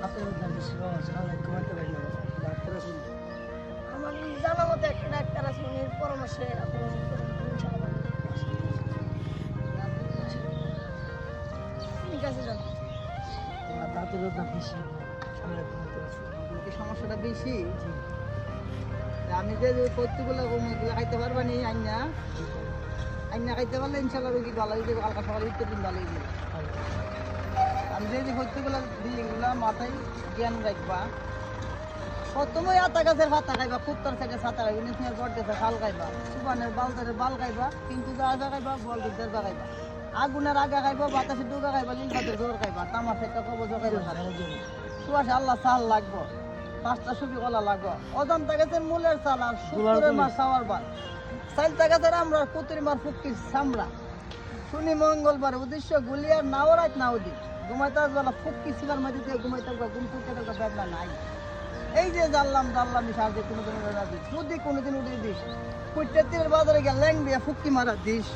হাতের মধ্যে বেশি পাওয়া যায় না, ঘুমাইতে পারি না, ডাক্তার আছে না। আমার জানা মতো একটা ডাক্তার আছে, উনির পরামর্শে আপনি ওষুধ খেলেন, ইনশাআল্লাহ ঠিক আছে যান। আমার দাঁতের ব্যথা বেশি, সামনে ঘুমাইতে পারছি না। কি সমস্যাটা বেশি? আমি যে কর্তুগুলো খাইতে পারবা নি আইনা খাইতে পারলে ইনশাল্লাহ রোগী ভালো হয়ে যাবে, হালকা সকালে উত্তর দিন ভালো হয়ে যাবে। আমি যে কর্তুগুলো দিই এগুলো মাথায় জ্ঞান রাখবা। প্রথমে আতা গাছের পাতা খাইবা, কুত্তার সাইডে ছাতা খাইবা, নিচের বট গাছের খাল খাইবা, সুবানের বালদারের বাল খাইবা, কিন্তু আগা খাইবা, বল দুধের খাইবা, আগুনের আগা খাইবা, বাতাসের ডুগা খাইবা, লিল বাতের জোর খাইবা, তামার সেটা কবজ খাইবা। সুবাসে আল্লাহ চাল লাগবো, 5টা সুবি কলা লাগবো, অজন্তা গাছের মূলের চাল আর শুক্রের মাছ খাওয়ার বার, চাইলতা গাছের আমরা কুতুরি মার ফুকির চামড়া, শনি মঙ্গলবার উদ্দেশ্য গুলিয়ার নাও রাত নাও দিন ঘুমাইতে বেলা ফুকি ছিলার মাঝে দিয়ে ঘুমাইতে ঘুম ফুটতে বেদনা নাই। এই যে জানলাম সাহায্যে কোনোদিন উড়ে দিস, যদি কোনোদিন উড়ে দিস, কুইটের তীরের বাজারে গিয়ে ল্যাং দিয়ে ফুকি মারা দিস।